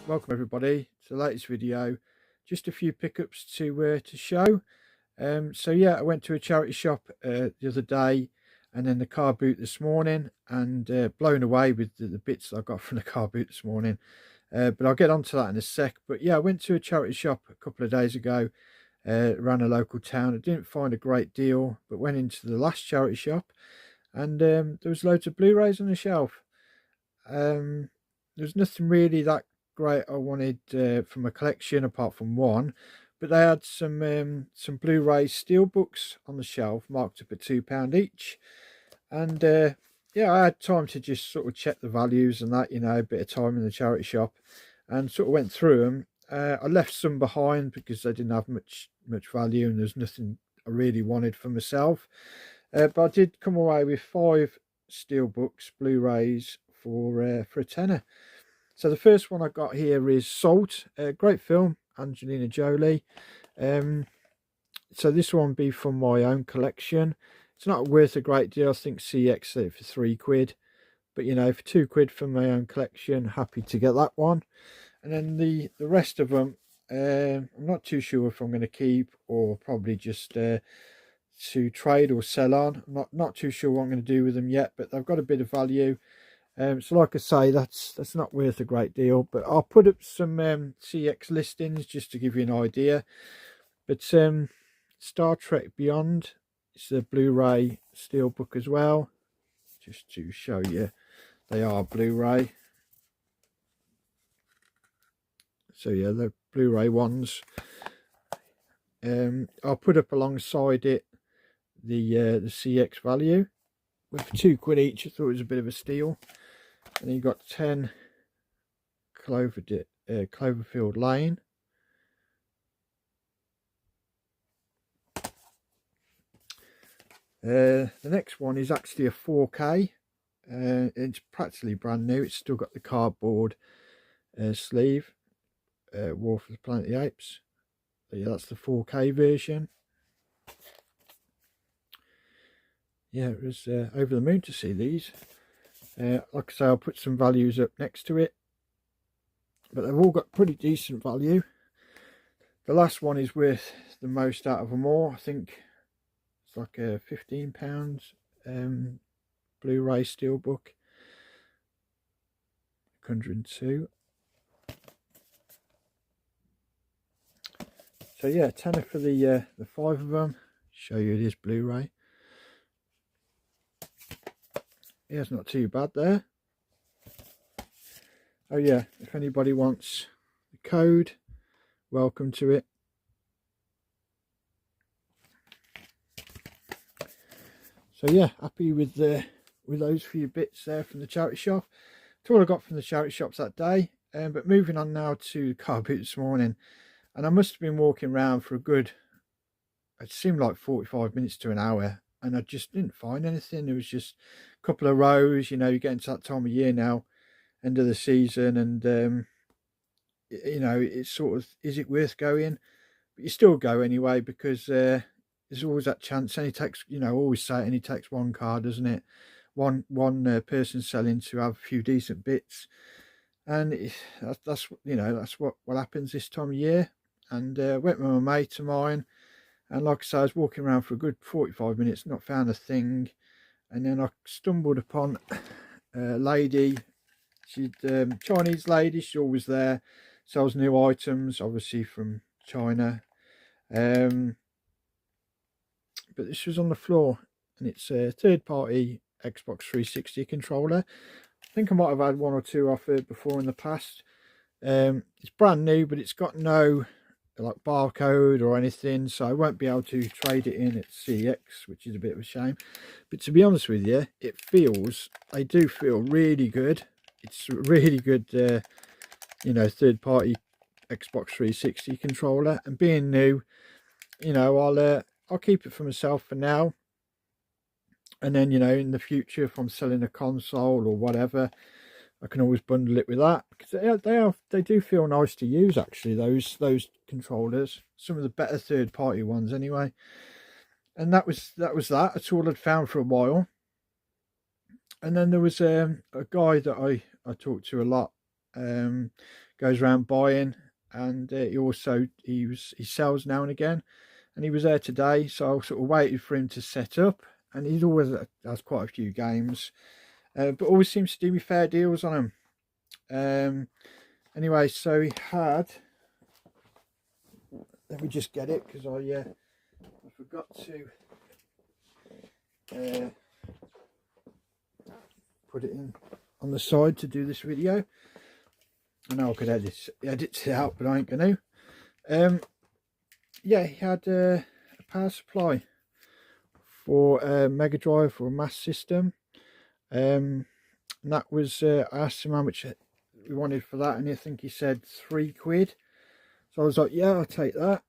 welcome everybody to the latest video. Just a few pickups to show. So yeah, I went to a charity shop the other day, and then the car boot this morning, and blown away with the bits I got from the car boot this morning. But I'll get onto that in a sec. But yeah, I went to a charity shop a couple of days ago around a local town. I didn't find a great deal, but went into the last charity shop, and there was loads of Blu-rays on the shelf. There's nothing really that great I wanted from a collection apart from one, but they had some Blu-ray steelbooks on the shelf marked up at £2 each, and yeah, I had time to just sort of check the values and that, a bit of time in the charity shop, and sort of went through them. I left some behind because they didn't have much value, and there's nothing I really wanted for myself. But I did come away with 5 steelbooks, Blu-rays for a tenner. So the first one I got here is Salt, a great film, Angelina Jolie. So this one be from my own collection. It's not worth a great deal. I think CX said it for £3, but for £2 from my own collection, happy to get that one. And then the rest of them, I'm not too sure if I'm going to keep or probably just to trade or sell on. I'm not too sure what I'm going to do with them yet, but they've got a bit of value. So like I say, that's not worth a great deal, but I'll put up some CX listings just to give you an idea. But Star Trek Beyond, it's a Blu-ray steelbook as well, just to show you they are Blu-ray. So yeah, the Blu-ray ones. I'll put up alongside it the CX value with £2 each. I thought it was a bit of a steal. And then you got 10 Cloverfield Lane. The next one is actually a 4K. It's practically brand new. It's still got the cardboard sleeve. War for the Planet of the Apes. So yeah, that's the 4K version. Yeah, it was over the moon to see these. Like I say, I'll put some values up next to it, but they've all got pretty decent value. The last one is worth the most out of them all. I think it's like a £15 Blu-ray steelbook, 102. So yeah, tenner for the 5 of them. Show you it is Blu-ray. Yeah, it's not too bad there. Oh yeah, if anybody wants the code, welcome to it. So yeah, happy with those few bits there from the charity shop. That's all I got from the charity shops that day. But moving on now to the car boot this morning, and I must have been walking around for a good, it seemed like 45 minutes to an hour, and I just didn't find anything. There was just a couple of rows. You get into that time of year now, end of the season, and it's sort of, is it worth going? But you still go anyway, because there's always that chance. Only takes, always say it only takes one car, doesn't it? One person selling to have a few decent bits, and that's what happens this time of year. And went with my mate of mine, and like I say, I was walking around for a good 45 minutes, not found a thing. And then I stumbled upon a lady. She'd Chinese lady. She's always there, sells new items, obviously from China. But this was on the floor, and it's a third-party Xbox 360 controller. I think I might have had one or two off it before in the past. It's brand new, but it's got no like barcode or anything, so I won't be able to trade it in at CX, which is a bit of a shame. But to be honest with you, they do feel really good. It's a really good third-party Xbox 360 controller, and being new, I'll keep it for myself for now, and then in the future, if I'm selling a console or whatever, I can always bundle it with that, because they do feel nice to use, actually, those controllers, some of the better third-party ones anyway. And that was that. That's all I'd found for a while. And then there was a guy that I talked to a lot, goes around buying, and he sells now and again, and he was there today, so I sort of waited for him to set up, and he always has quite a few games, but always seems to do me fair deals on them. Anyway, so he had, let me just get it, because I forgot to put it in on the side to do this video. I know I could edit it out, but I ain't going to. Yeah, he had a power supply for Mega Drive for a Master System, and that was I asked him how much we wanted for that, and I think he said £3. So I was like, yeah, I'll take that.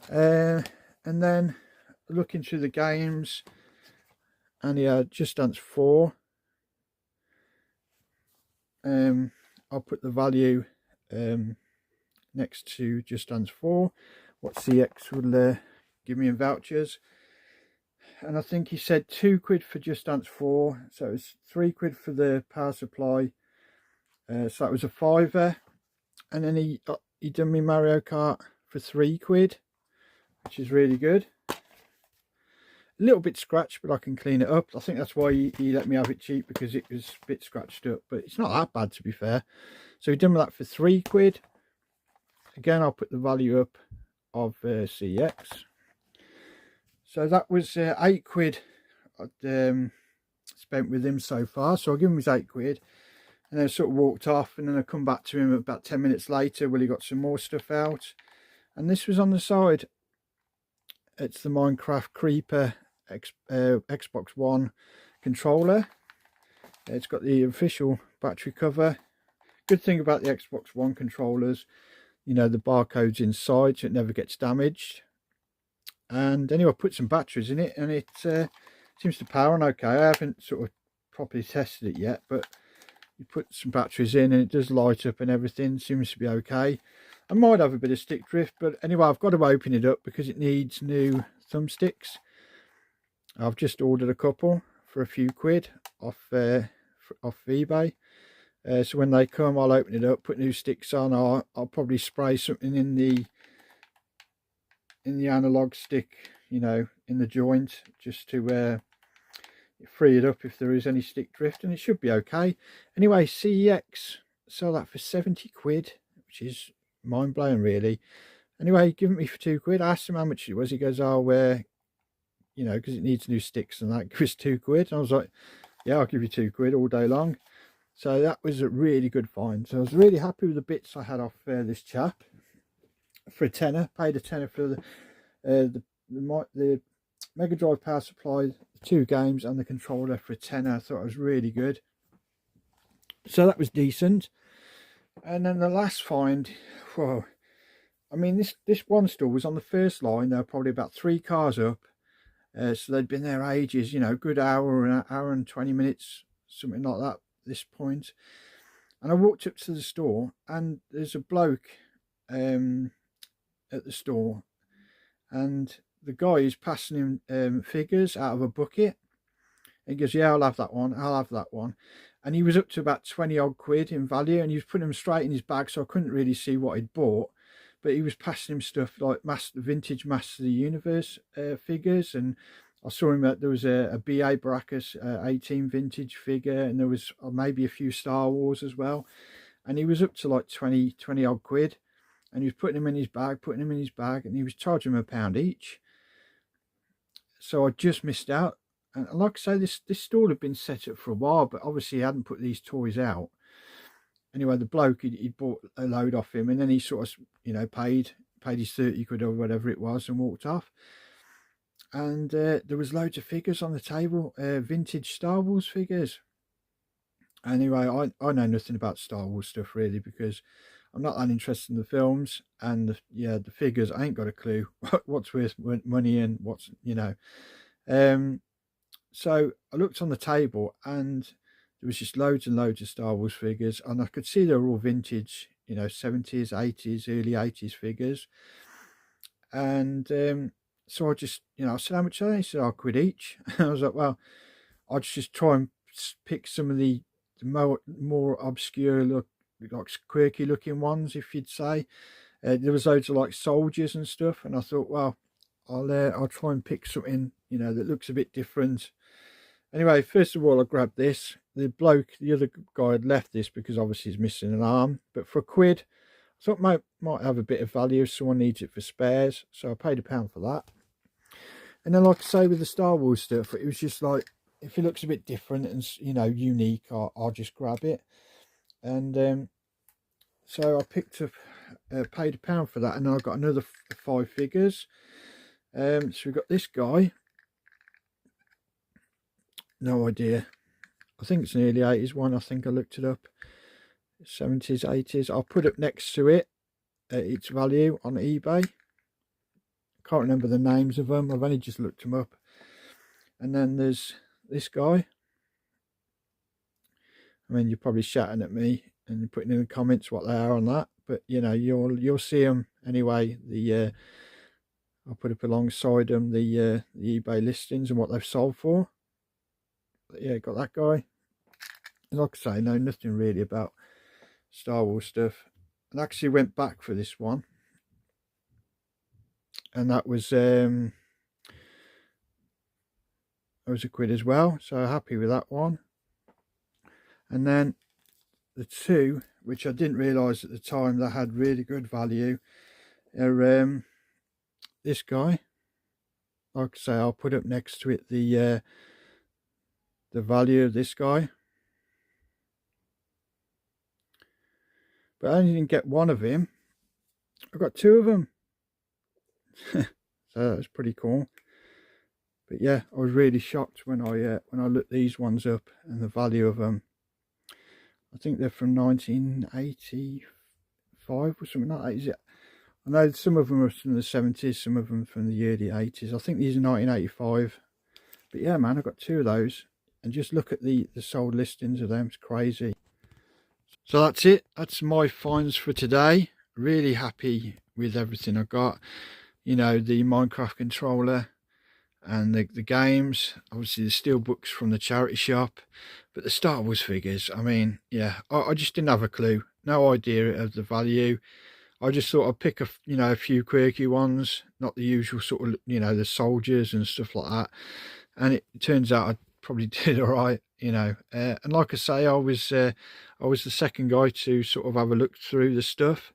And then looking through the games, and he had Just Dance 4. I'll put the value next to Just Dance 4, what CX will give me in vouchers. And I think he said £2 for Just Dance 4, so it was £3 for the power supply, so that was a £5. And then he done me Mario Kart for £3, which is really good. A little bit scratched, but I can clean it up. I think that's why he let me have it cheap, because it was a bit scratched up, but it's not that bad, to be fair. So he done that for £3. Again, I'll put the value up of CX. So that was £8 I'd spent with him so far. So I'll give him his £8, and then sort of walked off, and then I come back to him about 10 minutes later. Well, he got some more stuff out, and this was on the side. It's the Minecraft Creeper Xbox One controller. It's got the official battery cover. Good thing about the Xbox One controllers, you know, the barcode's inside, so it never gets damaged. And anyway, I put some batteries in it, and it seems to power on okay. I haven't sort of properly tested it yet, but you put some batteries in and it does light up and everything. Seems to be okay. I might have a bit of stick drift, but anyway, I've got to open it up because it needs new thumbsticks. I've just ordered a couple for a few quid off eBay. So when they come, I'll open it up, put new sticks on. I'll probably spray something in the analog stick, you know, in the joint, just to free it up if there is any stick drift, and it should be okay. Anyway, CEX sell that for £70, which is mind-blowing, really. Anyway, give it me for £2. I asked him how much it was. He goes, oh, you know, because it needs new sticks and that, give us £2. And I was like, yeah, I'll give you £2 all day long. So that was a really good find. So I was really happy with the bits I had off this chap for a tenner. Paid a tenner for the Mega Drive power supply, 2 games, and the controller for a tenner. I thought it was really good. So that was decent. And then the last find, whoa, I mean, this one store was on the first line. They were probably about 3 cars up. So they'd been there ages, you know, good hour and 20 minutes, something like that, at this point. And I walked up to the store, and there's a bloke at the store, and the guy is passing him figures out of a bucket. He goes, yeah, I'll have that one, I'll have that one. And he was up to about 20 odd quid in value, and he was putting them straight in his bag, so I couldn't really see what he'd bought. But he was passing him stuff like vintage Master of the Universe figures, and I saw him that there was a B.A. Baracus 18 vintage figure, and there was maybe a few Star Wars as well. And he was up to like 20 odd quid, and he was putting them in his bag, and he was charging them £1 each. So I just missed out. And like I say, this stall had been set up for a while, but obviously he hadn't put these toys out. Anyway, the bloke, he'd bought a load off him, and then he sort of, you know, paid his 30 quid or whatever it was, and walked off. And there was loads of figures on the table, vintage Star Wars figures. Anyway, I know nothing about Star Wars stuff really, because I'm not that interested in the films, and the figures, I ain't got a clue what's worth money and what's, you know. So I looked on the table, and there was just loads and loads of Star Wars figures, and I could see they were all vintage, you know, 70s, 80s, early 80s figures. And so I just, you know, I said, how much are they? He said, oh, £1 each. I was like, well, I'd just try and pick some of the more obscure like quirky looking ones, if you'd say. There was loads of like soldiers and stuff, and I thought, well, I'll try and pick something, you know, that looks a bit different. Anyway, first of all, I grabbed this. The other guy had left this because obviously he's missing an arm, but for £1, I thought might have a bit of value if someone needs it for spares, so I paid £1 for that. And then, like I say, with the Star Wars stuff, it was just like, if it looks a bit different and, you know, unique, I'll just grab it. And so I picked up, paid £1 for that, and then I got another 5 figures. So we got this guy. No idea. I think it's an early 80s one. I think I looked it up. 70s, 80s. I'll put up next to it its value on eBay. Can't remember the names of them. I've only just looked them up. And then there's this guy. I mean, you're probably shouting at me and you're putting in the comments what they are on that, but you know, you'll see them anyway. I'll put up alongside them the eBay listings and what they've sold for. But yeah, got that guy. And like I say, know nothing really about Star Wars stuff, and actually went back for this one, and that was £1 as well, so happy with that one. And then the two, which I didn't realise at the time that had really good value, are this guy. Like I say, I'll put up next to it the value of this guy. But I only didn't get one of him. I got 2 of them. So that was pretty cool. But yeah, I was really shocked when I looked these ones up and the value of them. I think they're from 1985 or something like that. Is it? I know some of them are from the 70s, some of them from the early 80s. I think these are 1985. But yeah, man, I got 2 of those. And just look at the sold listings of them. It's crazy. So that's it. That's my finds for today. Really happy with everything I got. You know, the Minecraft controller and the games, obviously the steelbooks from the charity shop, but the Star Wars figures, I mean, yeah, I just didn't have a clue, no idea of the value. I just thought I'd pick a few quirky ones, not the usual sort of, you know, the soldiers and stuff like that. And it turns out I probably did all right, you know. And like I say, I was the second guy to sort of have a look through the stuff,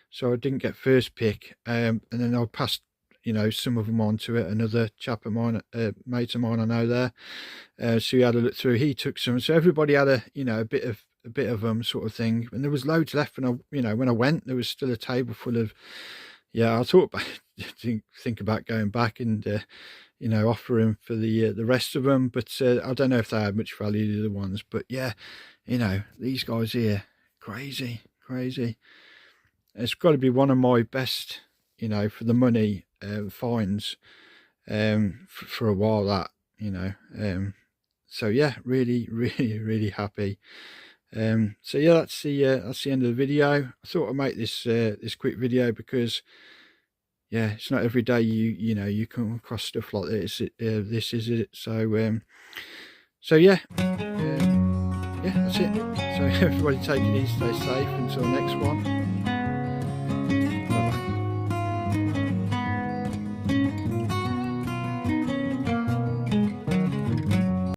so I didn't get first pick. And then I passed, you know, some of them on to it. Another chap of mine, mate of mine I know there, so he had a look through, he took some, so everybody had a, you know, a bit of them sort of thing. And there was loads left when I went, there was still a table full of, yeah, I thought about think about going back and you know, offering for the rest of them, but I don't know if they had much value, the other ones. But yeah, you know, these guys here, crazy. It's got to be one of my best, you know, for the money finds for a while, that, you know. So yeah, really happy. So yeah, that's the end of the video. I thought I'd make this this quick video because, yeah, it's not every day you know you come across stuff like this. This is it. So so yeah, yeah, that's it. So everybody take it easy, stay safe until next one.